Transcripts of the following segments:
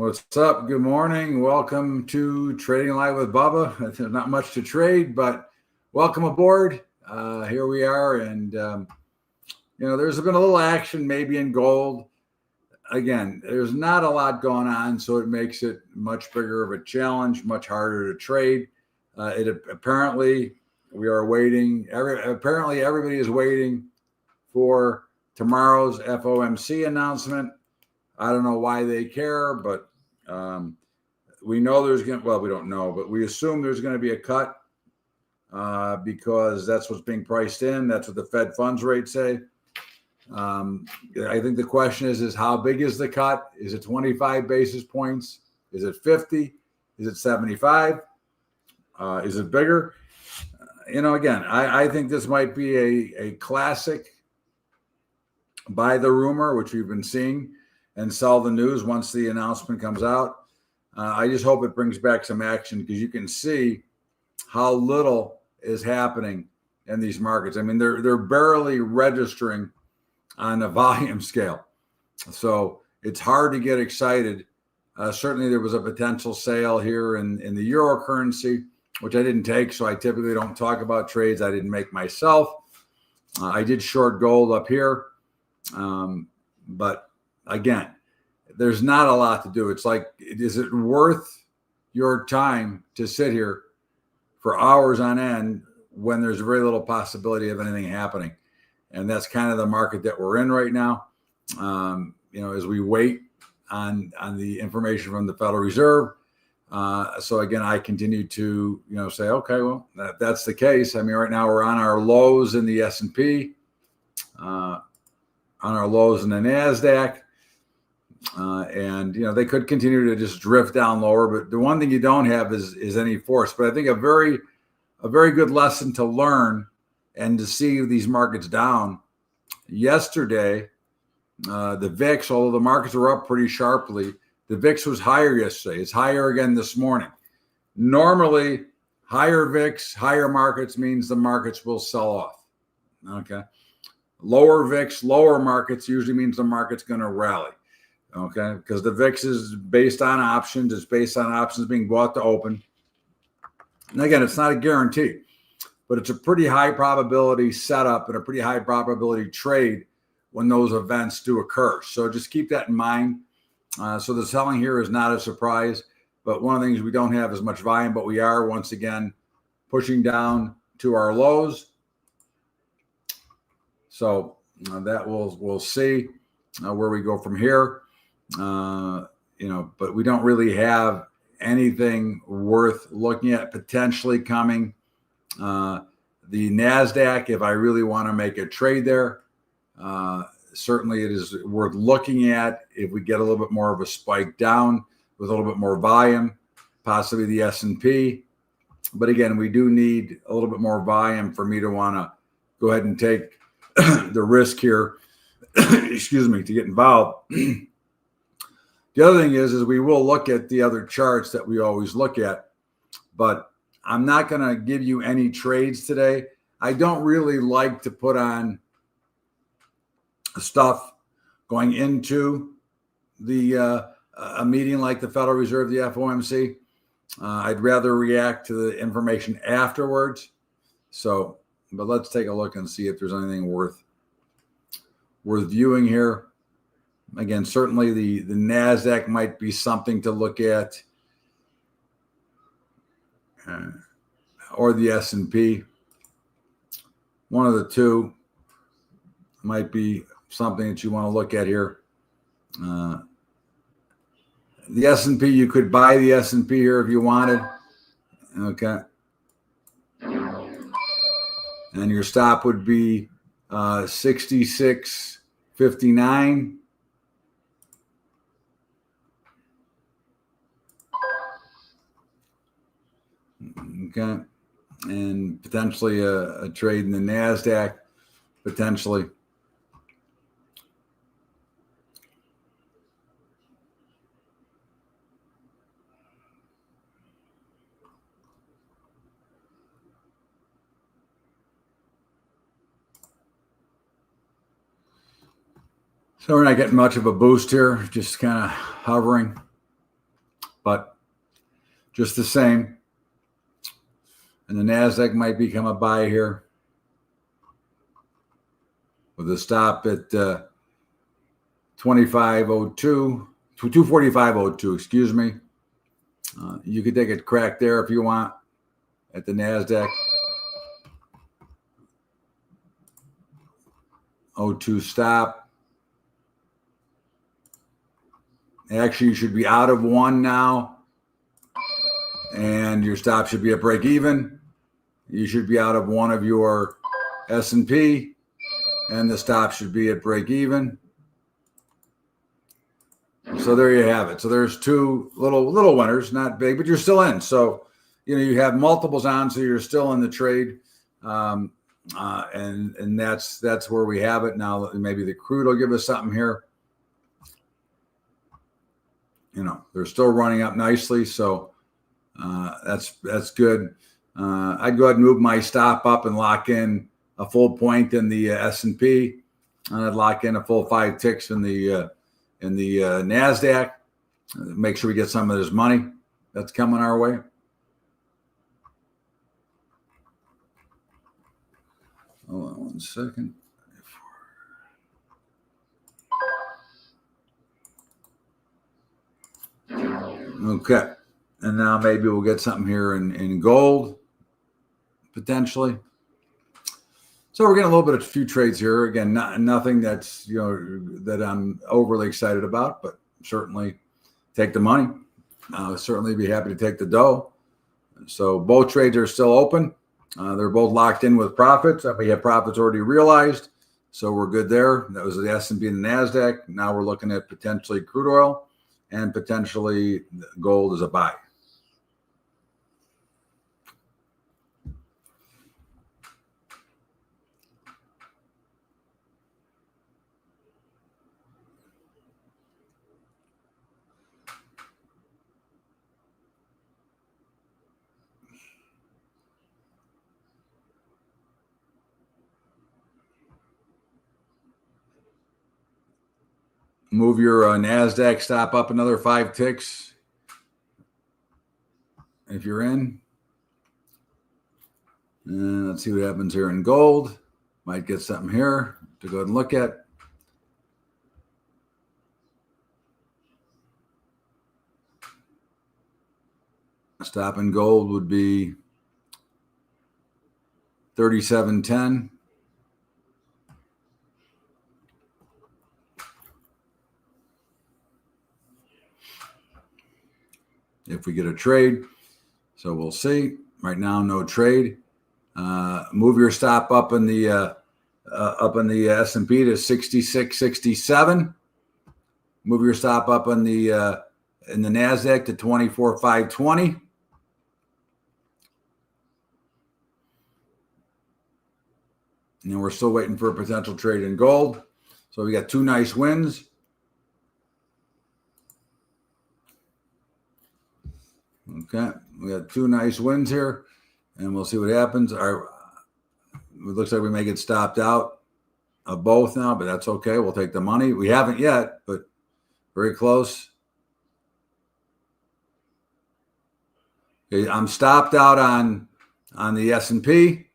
What's up? Good morning. Welcome to Trading Live with Bubba. There's not much to trade, but welcome aboard. Here we are. And, there's been a little action maybe in gold. Again, there's not a lot going on, so it makes it much bigger of a challenge, much harder to trade. Apparently, we are waiting. Apparently, everybody is waiting for tomorrow's FOMC announcement. I don't know why they care, but we know there's going to, well, we don't know, but we assume there's going to be a cut because that's what's being priced in. That's what the Fed funds rate say. I think the question is how big is the cut? Is it 25 basis points? Is it 50? Is it 75? Is it bigger? Again, I think this might be a classic buy the rumor, which we've been seeing, and sell the news once the announcement comes out. I just hope it brings back some action because you can see how little is happening in these markets. I mean, they're barely registering on a volume scale. So it's hard to get excited. Certainly there was a potential sale here in the euro currency, which I didn't take. So I typically don't talk about trades I didn't make myself. I did short gold up here. But again, there's not a lot to do. It's like, is it worth your time to sit here for hours on end when there's very little possibility of anything happening? And that's kind of the market that we're in right now. As we wait on the information from the Federal Reserve. So again, I continue to, say, okay, well, that's the case. I mean, right now we're on our lows in the S&P, on our lows in the NASDAQ. And they could continue to just drift down lower, but the one thing you don't have is any force. But I think a very good lesson to learn and to see these markets down. Yesterday, the VIX, although the markets were up pretty sharply, the VIX was higher yesterday. It's higher again this morning. Normally, higher VIX, higher markets means the markets will sell off. Okay. Lower VIX, lower markets usually means the market's going to rally. Okay, because the VIX is based on options. It's based on options being bought to open. And again, it's not a guarantee, but it's a pretty high probability setup and a pretty high probability trade when those events do occur. So just keep that in mind. So the selling here is not a surprise, but one of the things we don't have as much volume, but we are once again pushing down to our lows. So that we'll see where we go from here. But we don't really have anything worth looking at potentially coming. The NASDAQ, if I really want to make a trade there, certainly it is worth looking at if we get a little bit more of a spike down with a little bit more volume, possibly the S&P. But again, we do need a little bit more volume for me to want to go ahead and take the risk here, to get involved. The other thing is we will look at the other charts that we always look at, but I'm not going to give you any trades today. I don't really like to put on stuff going into the a meeting like the Federal Reserve, the FOMC. I'd rather react to the information afterwards. So, but let's take a look and see if there's anything worth viewing here. Again, certainly the NASDAQ might be something to look at, or the S&P. One of the two might be something that you want to look at here. The S&P, you could buy the S&P here if you wanted. Okay. And your stop would be 66.59. Okay, and potentially a trade in the NASDAQ, potentially. So we're not getting much of a boost here, just kind of hovering. just the same. And the NASDAQ might become a buy here with a stop at 2502, 245.02, excuse me. You could take a crack there if you want at the NASDAQ. 02 stop. Actually, you should be out of one now, and your stop should be at break even. You should be out of one of your S&P, and the stop should be at break even. So there you have it. So there's two little winners, not big, but you're still in. So you have multiples on, so you're still in the trade, and that's where we have it now. Maybe the crude will give us something here. They're still running up nicely, so that's good. I'd go ahead and move my stop up and lock in a full point in the S&P, and I'd lock in a full 5 ticks in the NASDAQ. Make sure we get some of this money that's coming our way. Hold on one second. Okay, and now maybe we'll get something here in gold, potentially. So we're getting a few trades here. Again, nothing that's that I'm overly excited about, but certainly take the money. I'll certainly be happy to take the dough. So both trades are still open. They're both locked in with profits. We have profits already realized, so we're good there. That was the S&P and the NASDAQ. Now we're looking at potentially crude oil and potentially gold as a buy. Move your NASDAQ stop up another 5 ticks if you're in. And let's see what happens here in gold. Might get something here to go ahead and look at. Stop in gold would be 37.10. If we get a trade. So we'll see. Right now, no trade. Move your stop up in the S&P to 66.67. Move your stop up in the NASDAQ to 24,520. And we're still waiting for a potential trade in gold. So we got 2 nice wins. Okay, we got 2 nice wins here, and we'll see what happens. It looks like we may get stopped out of both now, but that's okay. We'll take the money. We haven't yet, but very close. Okay, I'm stopped out on the S&P,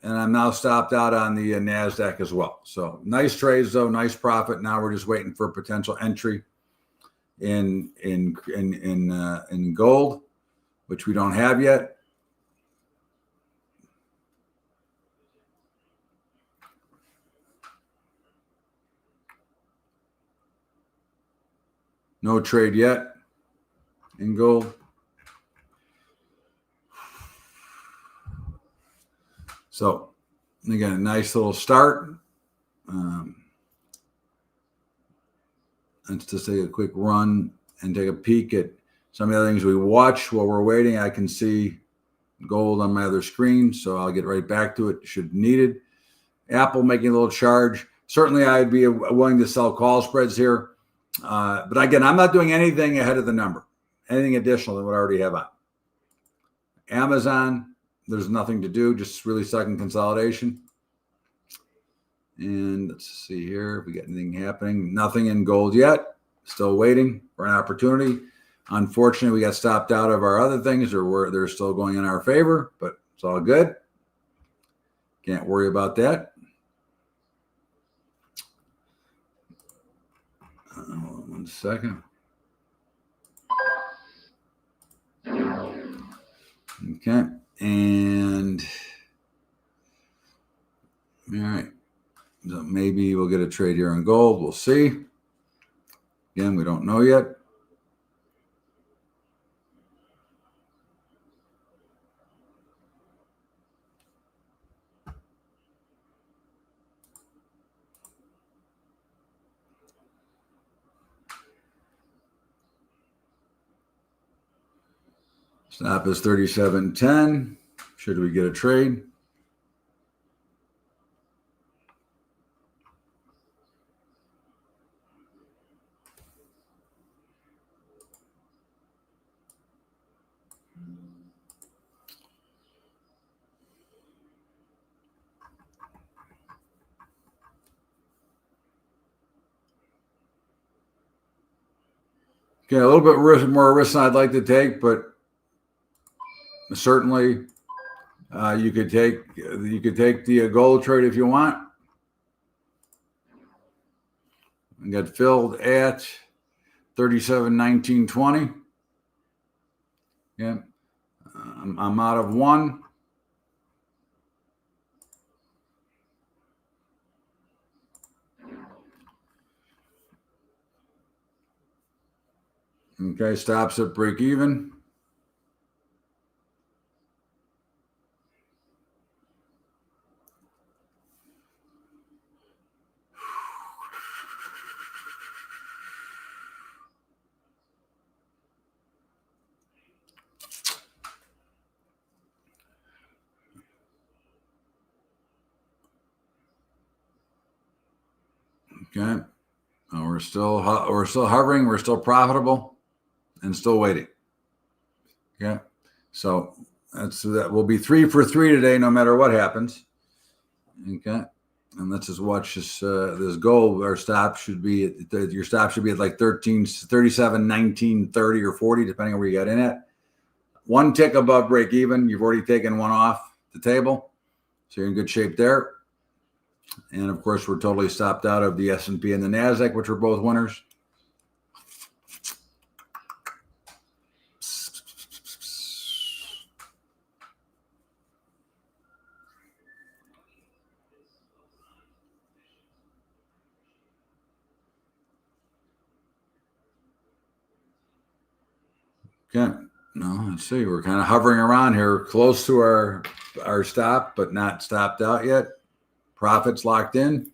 and I'm now stopped out on the NASDAQ as well. So nice trades, though, nice profit. Now we're just waiting for a potential entry in gold, which we don't have yet. No trade yet in gold. So again, a nice little start. Let's just take a quick run and take a peek at some of the other things we watch while we're waiting. I can see gold on my other screen, so I'll get right back to it should needed. Apple making a little charge. Certainly, I'd be willing to sell call spreads here. But again, I'm not doing anything ahead of the number, anything additional than what I already have on. Amazon, there's nothing to do, just really second consolidation. And let's see here if we got anything happening. Nothing in gold yet. Still waiting for an opportunity. Unfortunately, we got stopped out of our other things, or they're still going in our favor, but it's all good. Can't worry about that. One second. Okay. And all right. So maybe we'll get a trade here in gold. We'll see. Again, we don't know yet. Stop is 37.10. Should we get a trade? Okay, a little bit more risk than I'd like to take, but certainly you could take the gold trade if you want. I got filled at 37.19.20. Yeah, I'm out of one. Okay, stops at break even. Okay, we're still hovering. We're still profitable, and still waiting. Okay, so that will be 3 for 3 today, no matter what happens. Okay, and let's just watch this gold. Our stop should be your stop should be at like 37, 19, 30, or 40, depending on where you got in at. One tick above break even. You've already taken one off the table, so you're in good shape there. And of course, we're totally stopped out of the S&P and the NASDAQ, which are both winners. Okay. No, let's see. We're kind of hovering around here, close to our stop, but not stopped out yet. Profits locked in.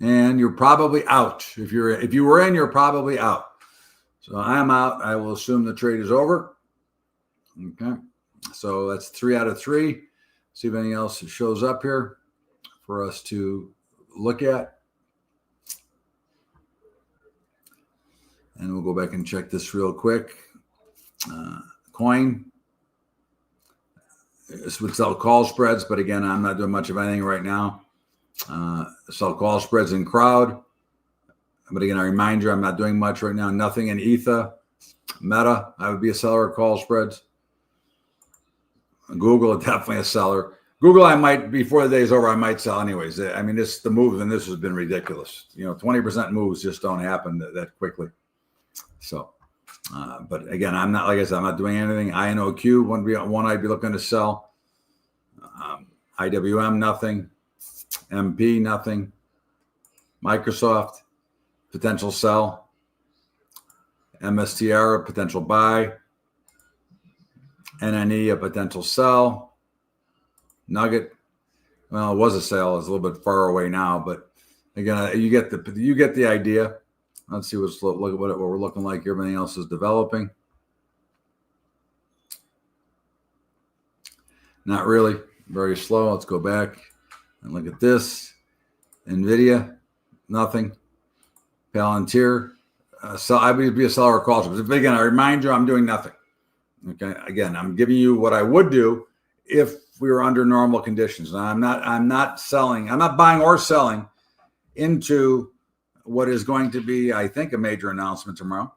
And you're probably out. If you were in, you're probably out. So I'm out. I will assume the trade is over. Okay. So that's 3 out of 3. See if anything else shows up here for us to look at. And we'll go back and check this real quick. Coin. This would sell call spreads, but again, I'm not doing much of anything right now. Sell call spreads in crowd. But again, I remind you, I'm not doing much right now. Nothing in Ether. Meta, I would be a seller of call spreads. Google, definitely a seller. Google, I might, before the day's over, I might sell anyways. I mean, the moves in this has been ridiculous. 20% moves just don't happen that quickly. So, but again, I'm not, like I said, I'm not doing anything. INOQ, one I'd be looking to sell. IWM, nothing. MP, nothing. Microsoft, potential sell. MSTR, a potential buy. NNE, a potential sell. Nugget, well, it was a sale. It's a little bit far away now, but again, you get the idea. Let's see what we're looking like. Everything else is developing. Not really. very slow. Let's go back and look at this. NVIDIA, nothing. Palantir, I would be a seller or call. But again, I remind you, I'm doing nothing. Okay. Again, I'm giving you what I would do if we were under normal conditions. And I'm not selling. I'm not buying or selling into what is going to be, I think, a major announcement tomorrow.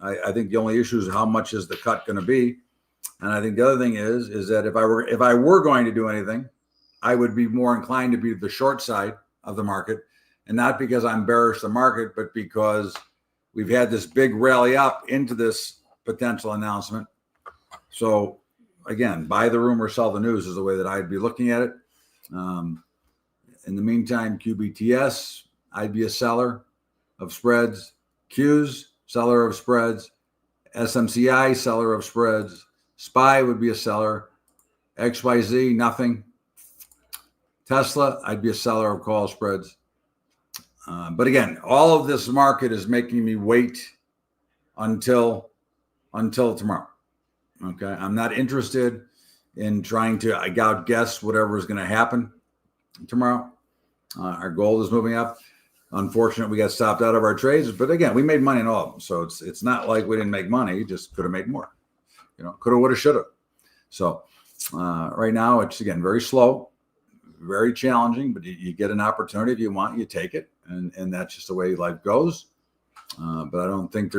I think the only issue is how much is the cut going to be. And I think the other thing is that if I were going to do anything, I would be more inclined to be the short side of the market, and not because I'm bearish the market, but because we've had this big rally up into this potential announcement. So again, buy the rumor, sell the news is the way that I'd be looking at it. In the meantime, QBTS, I'd be a seller of spreads. Qs, seller of spreads. SMCI, seller of spreads. SPY would be a seller. XYZ, nothing. Tesla, I'd be a seller of call spreads. But again, all of this market is making me wait until tomorrow. Okay, I'm not interested in trying to outguess whatever is going to happen tomorrow. Our gold is moving up. Unfortunately, we got stopped out of our trades, but again, we made money in all of them. So it's not like we didn't make money; just could have made more. Coulda, woulda, shoulda. So right now, it's again very slow, very challenging. But you get an opportunity if you want, you take it, and that's just the way life goes. But I don't think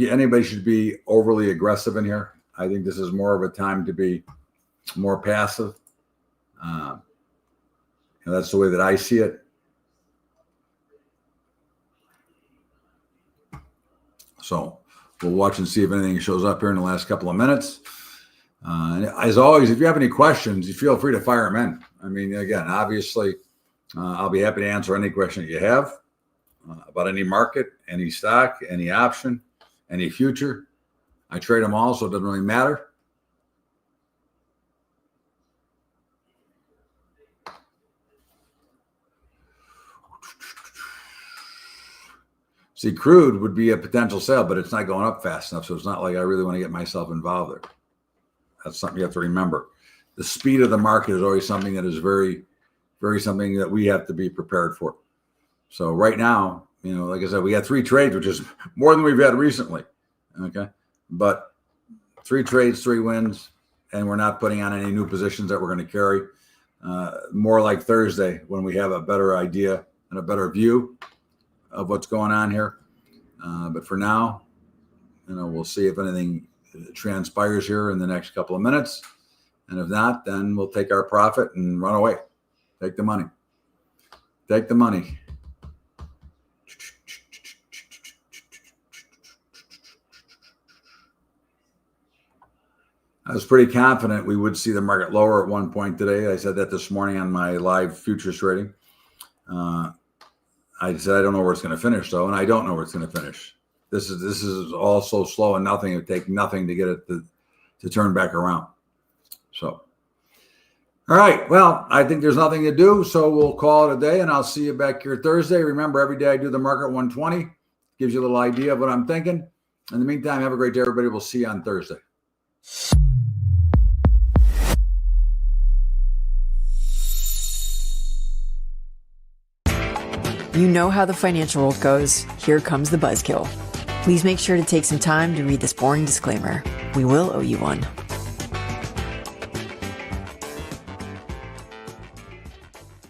anybody should be overly aggressive in here. I think this is more of a time to be more passive. That's the way that I see it. So we'll watch and see if anything shows up here in the last couple of minutes. And as always, if you have any questions, you feel free to fire them in. I mean, again, obviously, I'll be happy to answer any question that you have about any market, any stock, any option, any future. I trade them all, so it doesn't really matter. See, crude would be a potential sale, but it's not going up fast enough. So it's not like I really want to get myself involved there. That's something you have to remember. The speed of the market is always something that is very, very something that we have to be prepared for. So right now, like I said, we got 3 trades, which is more than we've had recently. Okay. But 3 trades, 3 wins, and we're not putting on any new positions that we're going to carry. More like Thursday when we have a better idea and a better view of what's going on here. But for now, we'll see if anything transpires here in the next couple of minutes. And if not, then we'll take our profit and run away. Take the money. Take the money. I was pretty confident we would see the market lower at one point today. I said that this morning on my live futures trading. I said, I don't know where it's going to finish, though, and I don't know where it's going to finish. This is all so slow and nothing. It would take nothing to get it to turn back around. So, all right. Well, I think there's nothing to do, so we'll call it a day, and I'll see you back here Thursday. Remember, every day I do the market 120. Gives you a little idea of what I'm thinking. In the meantime, have a great day, everybody. We'll see you on Thursday. You know how the financial world goes. Here comes the buzzkill. Please make sure to take some time to read this boring disclaimer. We will owe you one.